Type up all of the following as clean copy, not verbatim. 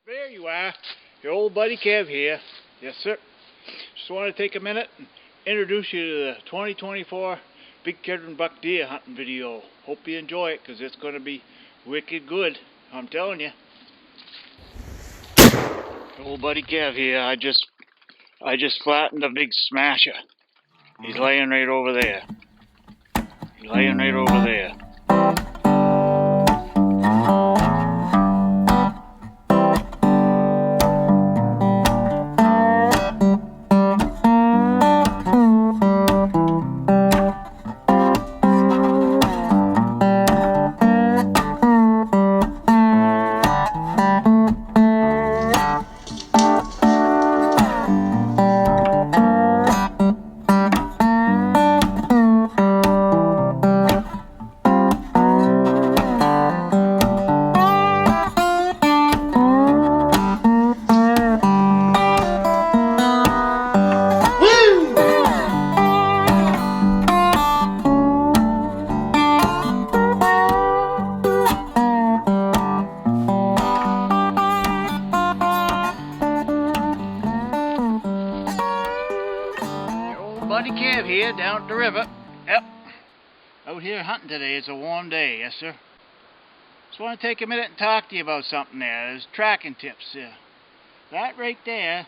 There you are, your old buddy Kev here. Yes, sir. Just want to take a minute and introduce you to the 2024 Big Kedron buck deer hunting video. Hope you enjoy it, because it's going to be wicked good. I'm telling you. Old buddy Kev here. I just flattened a big smasha. He's laying right over there. He's laying right over there. Buddy Kev here, down at the river. Yep. Out here hunting today. It's a warm day, yes sir. Just want to take a minute and talk to you about something there. There's tracking tips there. That right there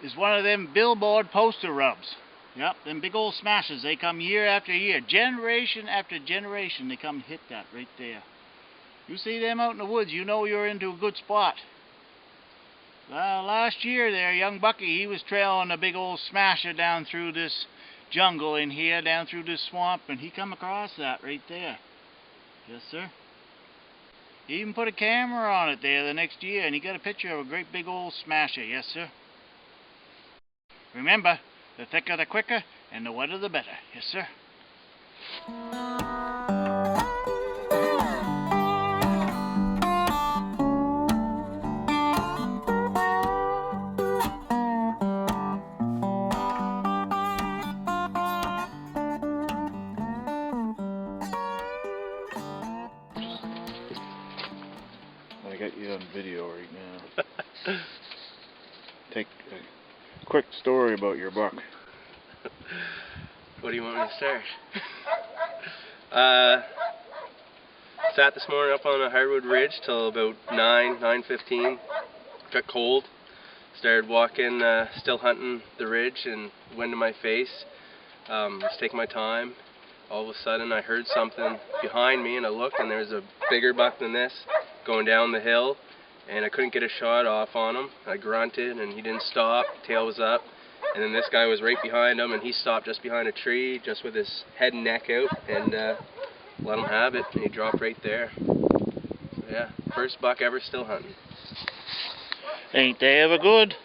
is one of them billboard poster rubs. Yep, them big old smashers. They come year after year, generation after generation. They come hit that right there. You see them out in the woods, you know you're into a good spot. Last year there, young Bucky, he was trailing a big old smasher down through this jungle in here, down through this swamp, and he come across that right there. Yes, sir. He even put a camera on it there the next year, and he got a picture of a great big old smasher. Yes, sir. Remember, the thicker the quicker, and the wetter the better. Yes, sir. I got you on video right now. Take a quick story about your buck. What do you want me to start? Sat this morning up on a hardwood ridge till about 9:15. Got cold. Started walking, still hunting the ridge, and wind in my face. Was taking my time. All of a sudden I heard something behind me, and I looked, and there was a bigger buck than this going down the hill, and I couldn't get a shot off on him. I grunted, and he didn't stop. Tail was up, and then this guy was right behind him, and he stopped just behind a tree, just with his head and neck out, and let him have it, and he dropped right there. So yeah, first buck ever still hunting. Ain't they ever good?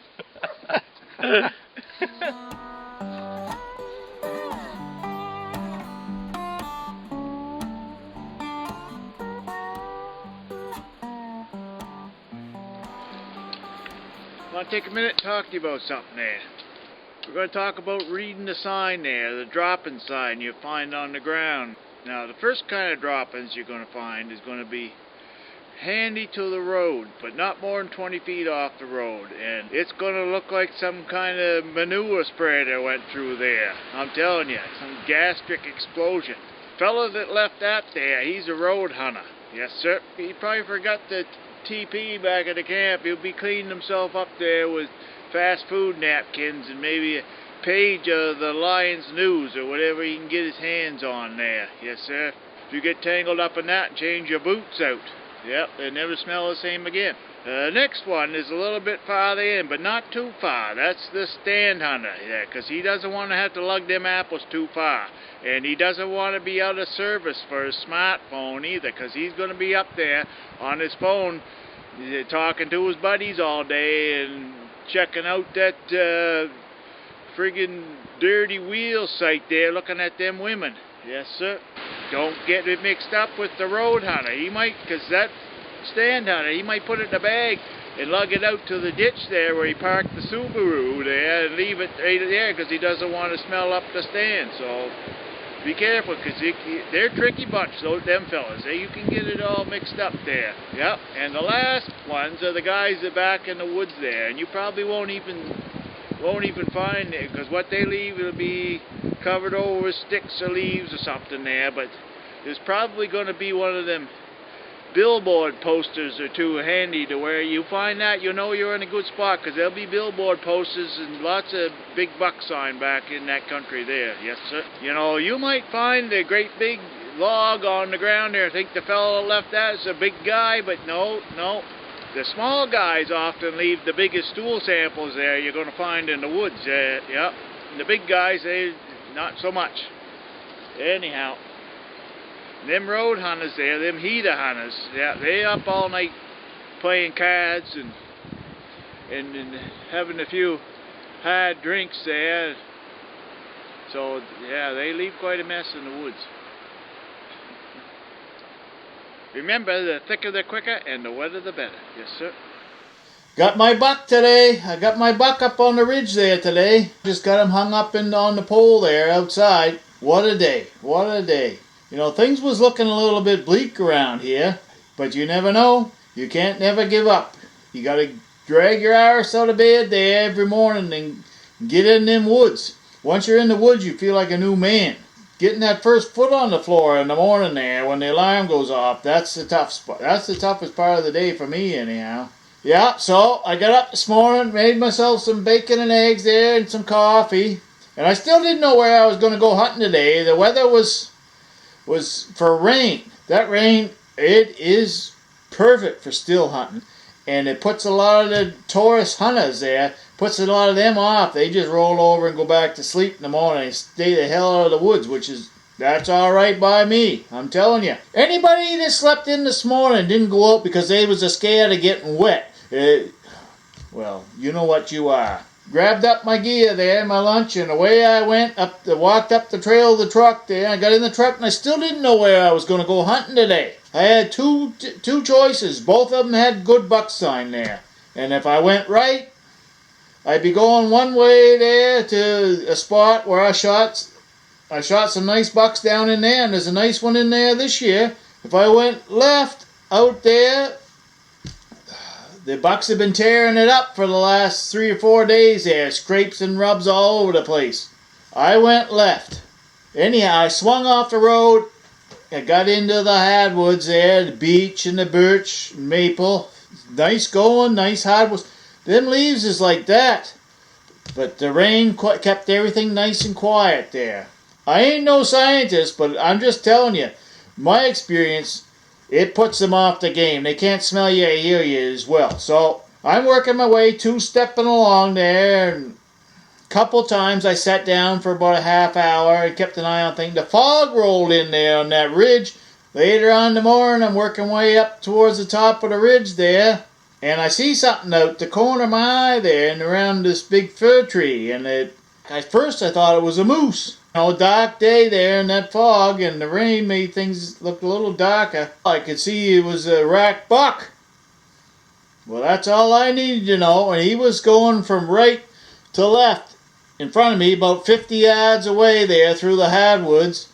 I want to take a minute and talk to you about something there. We're going to talk about reading the sign there, the dropping sign you find on the ground. Now, the first kind of droppings you're going to find is going to be handy to the road, but not more than 20 feet off the road. And it's going to look like some kind of manure spreader went through there. I'm telling you, some gastric explosion. Fella that left that there, he's a road hunter. Yes, sir. He probably forgot the TP back at the camp. He'll be cleaning himself up there with fast food napkins and maybe a page of the Lion's News or whatever he can get his hands on there. Yes, sir. If you get tangled up in that and change your boots out, yep, they never smell the same again. Next one is a little bit farther in, but not too far. That's the stand hunter, yeah, because he doesn't want to have to lug them apples too far. And he doesn't want to be out of service for his smartphone either, because he's going to be up there on his phone talking to his buddies all day and checking out that friggin' dirty wheel site there, looking at them women. Yes, sir. Don't get it mixed up with the road hunter. He might, because that stand hunter, he might put it in a bag and lug it out to the ditch there where he parked the Subaru there and leave it right there because he doesn't want to smell up the stand. So Be careful, because they're tricky bunch, them fellas. You can get it all mixed up there. Yep. And the last ones are the guys that are back in the woods there, and you probably won't even find it, because what they leave will be covered over with sticks or leaves or something there. But there's probably going to be one of them billboard posters or two handy to where you find that, you know you're in a good spot, because there'll be billboard posters and lots of big buck sign back in that country there. Yes, sir. You know, you might find a great big log on the ground there. I think the fellow left that is a big guy, but no. The small guys often leave the biggest stool samples there you're going to find in the woods. Yep. And the big guys, they not so much. Anyhow. Them road hunters there, them heater hunters, yeah, they up all night playing cards and having a few hard drinks there. So, yeah, they leave quite a mess in the woods. Remember, the thicker the quicker and the wetter the better. Yes, sir. Got my buck today. I got my buck up on the ridge there today. Just got him hung up on the pole there outside. What a day. What a day. You know, things was looking a little bit bleak around here, but you never know. You can't never give up. You got to drag your arse out of bed there every morning and get in them woods. Once you're in the woods, you feel like a new man. Getting that first foot on the floor in the morning there when the alarm goes off, that's the tough spot. That's the toughest part of the day for me anyhow. Yeah, so I got up this morning, made myself some bacon and eggs there and some coffee, and I still didn't know where I was going to go hunting today. The weather was for rain. That rain, it is perfect for still hunting, and it puts a lot of the tourist hunters there, puts a lot of them off. They just roll over and go back to sleep in the morning and stay the hell out of the woods, that's all right by me, I'm telling you. Anybody that slept in this morning didn't go out because they was scared of getting wet, well, you know what you are. Grabbed up my gear there, my lunch, and away I went, walked up the trail of the truck there. I got in the truck, and I still didn't know where I was going to go hunting today. I had two choices. Both of them had good buck sign there. And if I went right, I'd be going one way there to a spot where I shot some nice bucks down in there, and there's a nice one in there this year. If I went left out there, the bucks have been tearing it up for the last 3 or 4 days there. Scrapes and rubs all over the place. I went left. Anyhow, I swung off the road. I got into the hardwoods there, the beech and the birch, maple. Nice going, nice hardwoods. Them leaves is like that. But the rain kept everything nice and quiet there. I ain't no scientist, but I'm just telling you, my experience, it puts them off the game. They can't smell you or hear you as well. So I'm working my way, two-stepping along there. And a couple times I sat down for about a half hour and kept an eye on things. The fog rolled in there on that ridge. Later on in the morning, I'm working way up towards the top of the ridge there. And I see something out the corner of my eye there and around this big fir tree. And at first I thought it was a moose. Dark day there in that fog, and the rain made things look a little darker. I could see it was a rack buck. Well, that's all I needed to know, and he was going from right to left in front of me, about 50 yards away there through the hardwoods.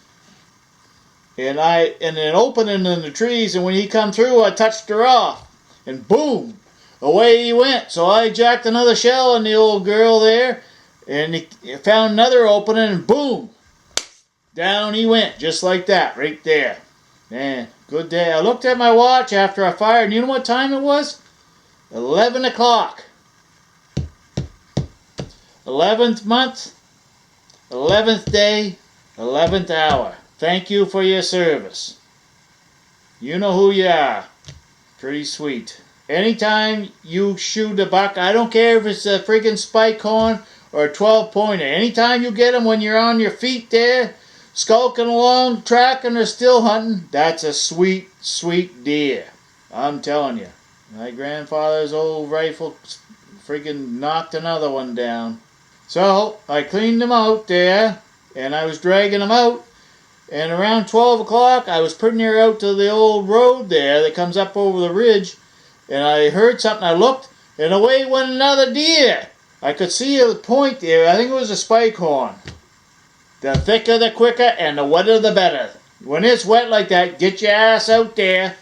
And an opening in the trees, and when he come through, I touched her off, and boom, away he went. So I jacked another shell on the old girl there, and he found another opening, and boom, down he went, just like that, right there. Man, good day. I looked at my watch after I fired, and you know what time it was? 11 o'clock. 11th month, 11th day, 11th hour. Thank you for your service. You know who you are. Pretty sweet. Anytime you shoot a buck, I don't care if it's a friggin' spike horn or a 12-pointer. Anytime you get them when you're on your feet there, skulking along, tracking or still hunting, that's a sweet, sweet deer. I'm telling you. My grandfather's old rifle freaking knocked another one down. So, I cleaned them out there, and I was dragging them out, and around 12 o'clock, I was putting her out to the old road there that comes up over the ridge, and I heard something. I looked, and away went another deer. I could see a point there. I think it was a spike horn. The thicker the quicker and the wetter the better. When it's wet like that, get your ass out there.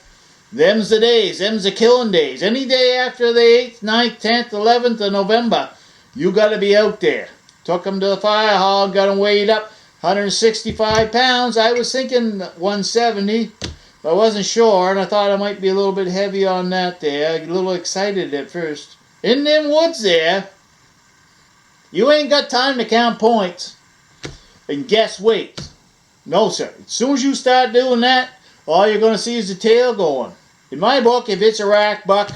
Them's the days. Them's the killing days. Any day after the 8th, 9th, 10th, 11th of November, you got to be out there. Took them to the fire hall, got them weighed up, 165 pounds. I was thinking 170, but I wasn't sure, and I thought I might be a little bit heavy on that there. A little excited at first. In them woods there, you ain't got time to count points and guess weights. No, sir. As soon as you start doing that, all you're going to see is the tail going. In my book, if it's a rack buck,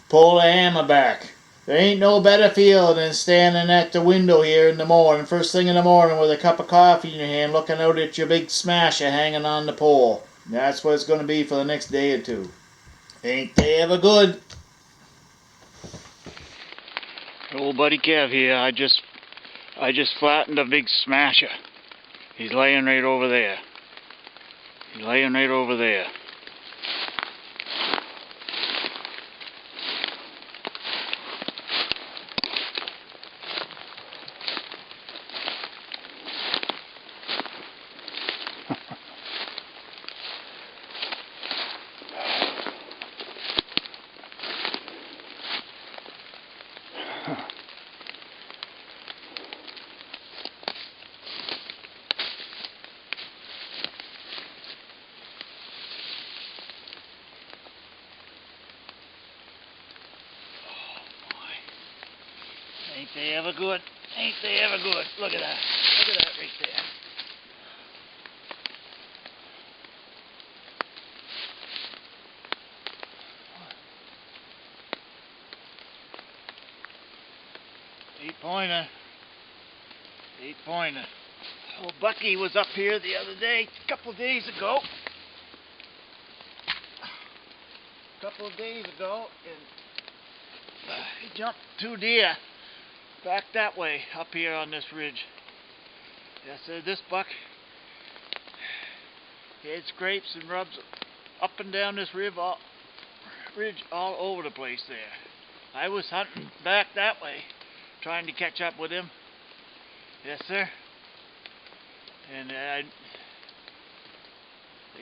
pull the hammer back. There ain't no better feel than standing at the window here in the morning, first thing in the morning with a cup of coffee in your hand, looking out at your big smasha hanging on the pole. That's what it's going to be for the next day or two. Ain't they ever good? Old buddy Kev here. I just flattened a big smasha. He's laying right over there. He's laying right over there. Ain't they ever good? Ain't they ever good? Look at that. Look at that right there. Eight-pointer. Eight-pointer. Old Bucky was up here the other day, a couple of days ago. And he jumped 2 deer back that way up here on this ridge. Yes, sir, this buck, he had scrapes and rubs up and down this ridge all over the place there. I was hunting back that way, trying to catch up with him. Yes, sir. And they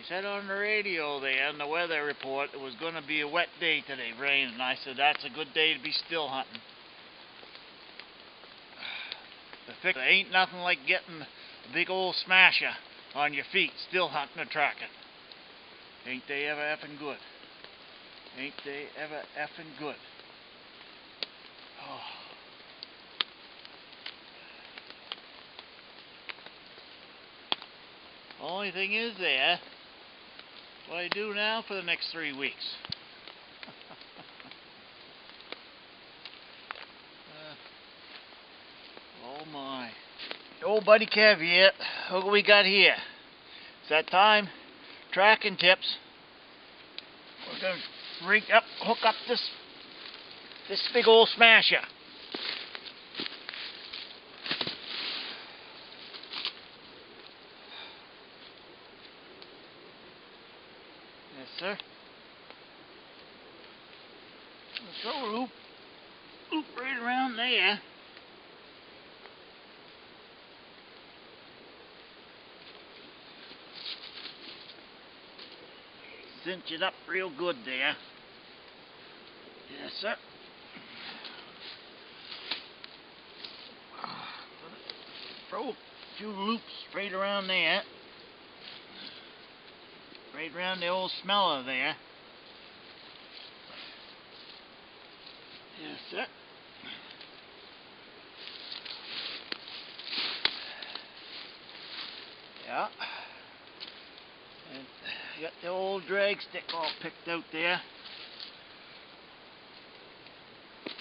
said on the radio there, in the weather report, it was going to be a wet day today, rain, and I said that's a good day to be still hunting. There ain't nothing like getting a big old smasha on your feet, still hunting or tracking. Ain't they ever effing good? Ain't they ever effing good? Oh. Only thing is there, what I do now for the next 3 weeks. Oh my. Old buddy Kev here. Look what we got here. It's that time. Tracking tips. We're going to hook up this big old smasher. Yes, sir. Let's go loop right around there. Cinch it up real good there. Yes, sir. Throw a few loops right around there. Right around the old smeller there. Yes, sir. Yeah. And you got the old drag stick all picked out there.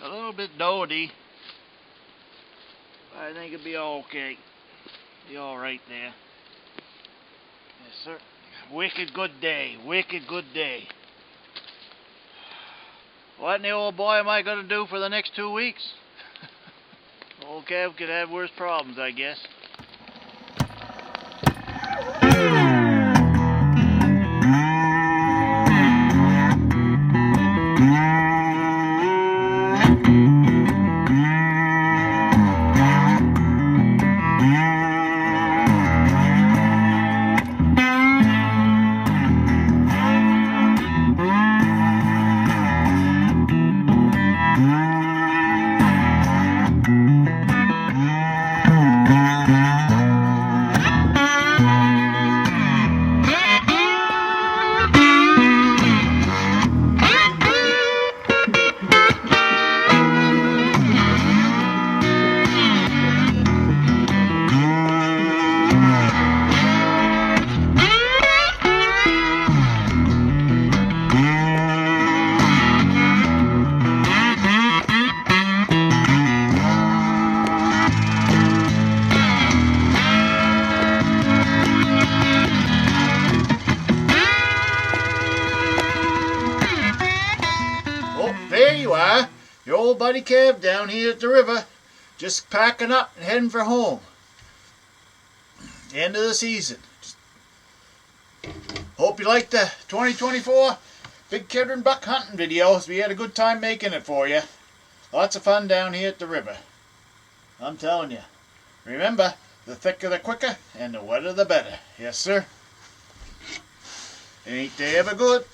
A little bit doughy, but I think it'll be okay. Be alright there. Yes, sir. Wicked good day. Wicked good day. What in the old boy am I going to do for the next 2 weeks? Old Kev could have worse problems, I guess. Your old buddy Kev down here at the river, just packing up and heading for home. End of the season. Hope you liked the 2024 Big Kedron buck hunting videos. We had a good time making it for you. Lots of fun down here at the river. I'm telling you. Remember, the thicker the quicker and the wetter the better. Yes, sir. Ain't they ever good?